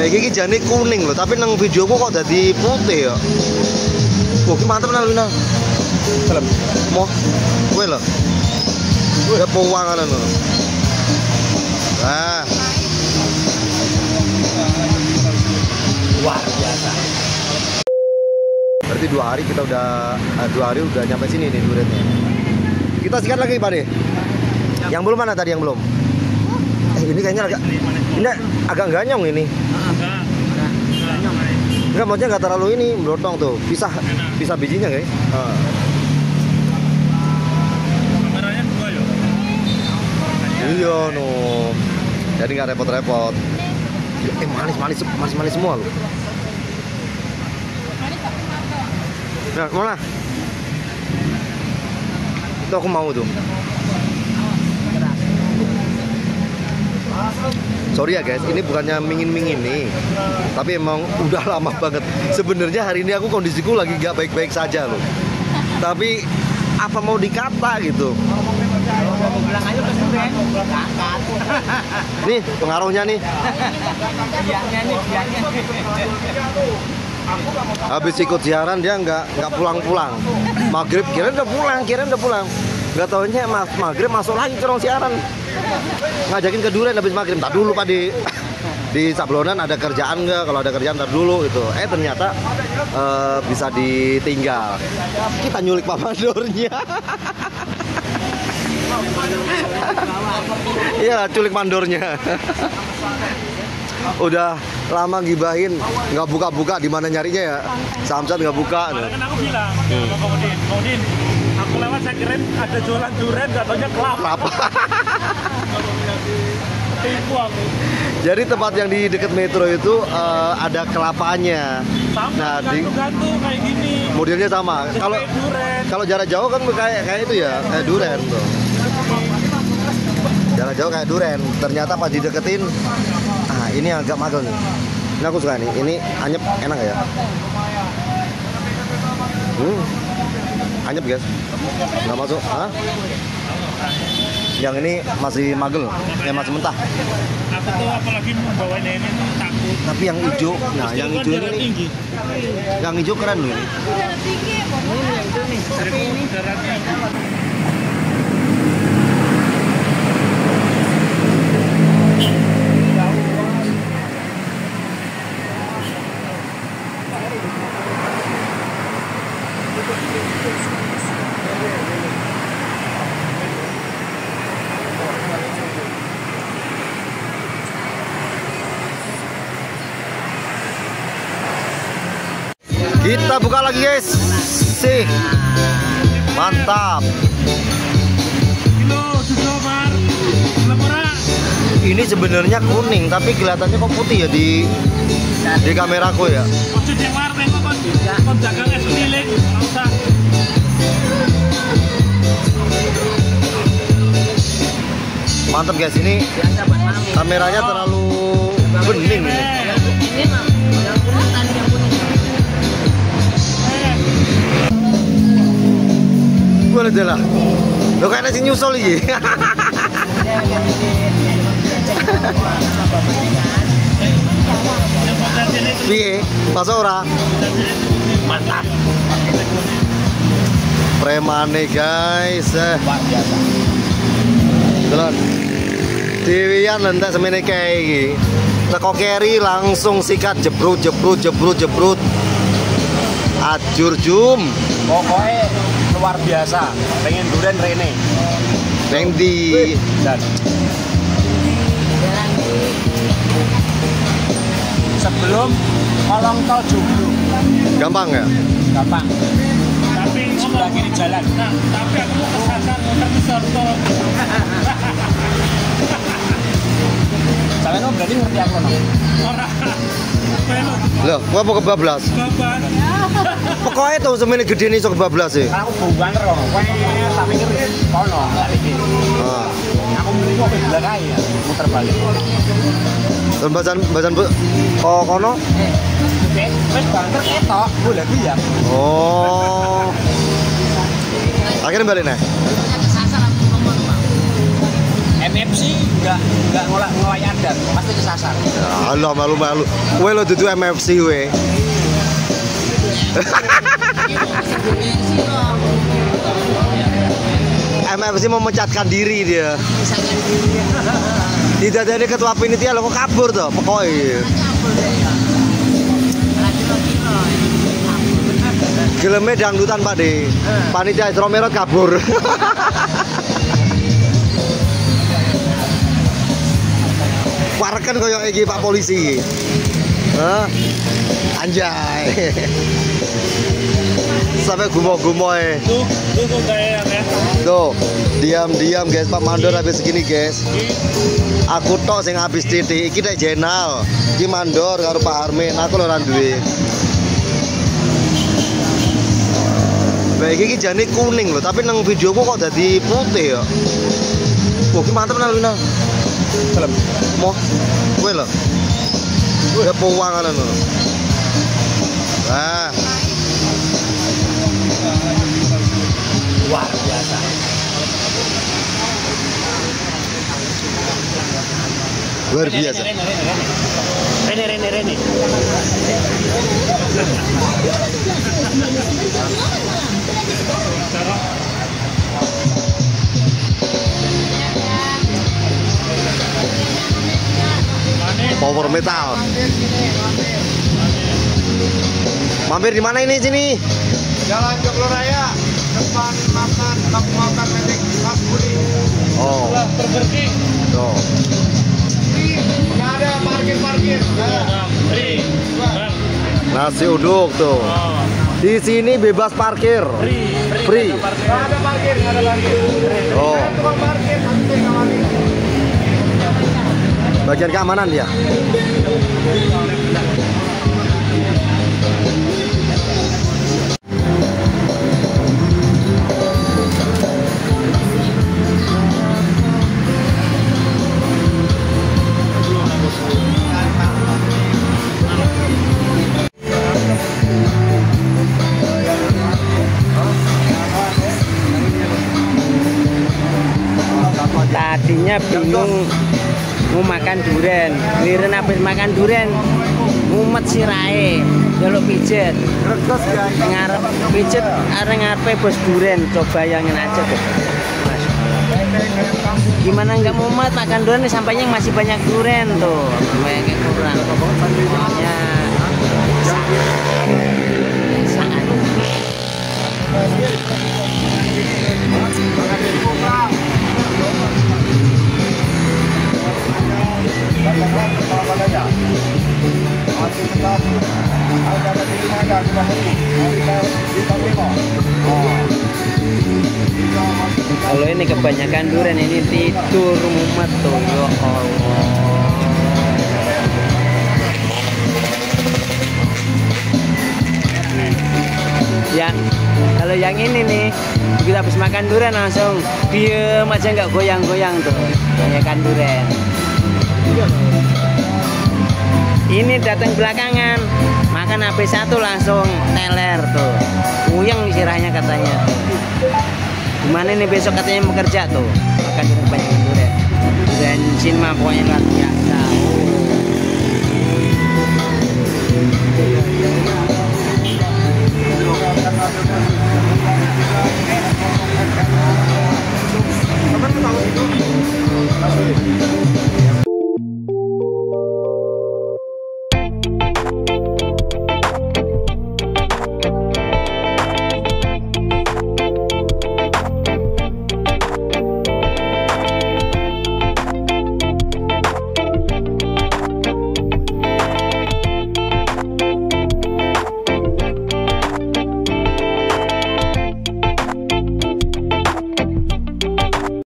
Lah iki jane kuning loh, tapi nang videoku kok jadi putih ya. Wah, ki mantep nang Lina. Film. Mo. Kowe lho. Udah pewangan lho. Nah. Luar biasa. Berarti 2 hari kita udah 2 hari udah nyampe sini nih duretnya. Kita sikat lagi Pak De. Yang belum mana tadi yang belum? Ini kayaknya agak ganyong ini. Enggak, maksudnya nggak terlalu ini blotong tuh. Pisah bijinya guys. Kameranya 2 ya. Iya no. Jadi nggak repot-repot. Manis semua loh. Nah, mana? Itu aku mau tuh. Sorry ya guys, ini bukannya mingin-mingin nih, tapi emang udah lama banget. Sebenarnya hari ini aku kondisiku lagi nggak baik-baik saja loh. Tapi apa mau dikata gitu? Nih pengaruhnya nih. Habis ikut siaran dia nggak pulang-pulang. Maghrib kirain udah pulang. Nggak taunya maghrib masuk lagi ke ruang siaran. Ngajakin ke Duren habis maghrib. Tak dulu Pak di Sablonan ada kerjaan nggak? Kalau ada kerjaan tar dulu gitu. Ternyata bisa ditinggal. Kita nyulik Pak Mandornya. Iya, culik mandornya. Udah lama gibahin, nggak buka-buka, di mana nyarinya ya? Samsat nggak buka. Kan aku bilang sama Komodin, aku lewat saya kirain ada jualan durian, nggak taunya kelapa. Tipu aku. Jadi tempat yang di dekat metro itu ada kelapanya. Sama, nah, gantung kayak gini. Modelnya sama. Kalau jarak jauh kan kayak itu ya, kayak durian tuh. Jarak jauh kayak durian. Ternyata pas dideketin, ini agak magel nih. Ini aku suka nih. Ini anyep, enak ya? Anyep guys. Nggak masuk. Yang ini masih magel, masih mentah. Aku tuh apalagi membawa ini takut. Tapi yang hijau, nah yang hijau ini tinggi. Yang hijau keren loh ini. Ini darah tinggi. Kita buka lagi guys. Sih. Mantap. Kilo sudah Mar. Ini sebenarnya kuning tapi kelihatannya kok putih ya di kameraku ya. Ojo yang Mar tengok kon dagang es keliling, enggak usah. Mantap guys, ini kameranya terlalu bening ini. Boleh deh lah. Lo kayaknya si nyusul iki. Piye? Masuk ora? Mantap. Premane guys. Luar biasa. Delon. Dewian lentek semene kae iki. Teko keri langsung sikat jebrut. Ajur jum. Pokoknya luar biasa. Pengen durian rene. Neng di Dan sebelum kolong tol Jomblo. gampang ya? Gampang. Tapi Sebelah kiri jalan. Nah, tapi aku kesasar muter ke Sorto. Sampeyan berarti ngerti aku no. Ora. Pelu. Loh, gua mau kebablas. Baban. Pokoknya tuh semene gede nih sok kebablas sih. Karena aku bau banget loh. Kowe tak pikir kono, tak pikir. Aku beli kok belakang ya, muter balik. Bahasan oh kono? Wes banter ketok, boleh ya. Oh. Akhirnya balik nih. MFC nggak ngolai adat, pasti kesasar. Ya, Allah malu-malu. Kowe lo dudu MFC we. MFC memecatkan diri dia. Tidak jadi ketua panitia lo kok kabur tuh pokoknya. Geleme dangdutan Pak De. Panitia Isra Mi'raj kabur. Parken koyo iki Pak polisi. Hah? Anjay. Sampai gumo-gumo Tuh kayak ya. Tuh, diam-diam guys, Pak Mandor habis segini guys. Aku tok sing habis titik, iki nek jenal. Iki Mandor karo Pak Armin, aku lho ora duwe. Lah iki jane kuning loh, tapi nang videoku kok dadi putih ya. Wah, ki mantep nang Lina. Film. Moh. Kowe lho. Ya pewangan lho. Wah. Luar biasa. Luar biasa. Rene. Power metal. Mampir di mana ini sini? Jalan Joglo Raya, depan makan metik Mas Budi. Oh. Burger King. Tuh. Nggak ada parkir. Free. Bang. Nasi uduk tuh. Oh. Di sini bebas parkir. Free. Nggak ada parkir. Oh. Tukang parkir, nanti saya ngawarin. Bagian keamanan ya. Tadinya bingung mau makan durian, liren habis makan durian mumet sirahe, jaluk pijet. Ngarep pijet areng ngarepe bos durian, coba bayangin aja tuh. Mas. Gimana nggak mumet makan durian sampainya masih banyak durian tuh. Kayak kurang. Pokoknya saat kalau ini kebanyakan durian ini tidur mumet tuh, ya Allah. Ya, kalau yang ini nih, kita habis makan durian langsung diem aja nggak goyang-goyang tuh, kebanyakan durian. Ini datang belakangan, makan habis satu langsung teler tuh, uyang istilahnya katanya. Gimana nih besok katanya mau kerja tuh, makan durian kebanyakan durian. Bensin mah pokoknya luar biasa.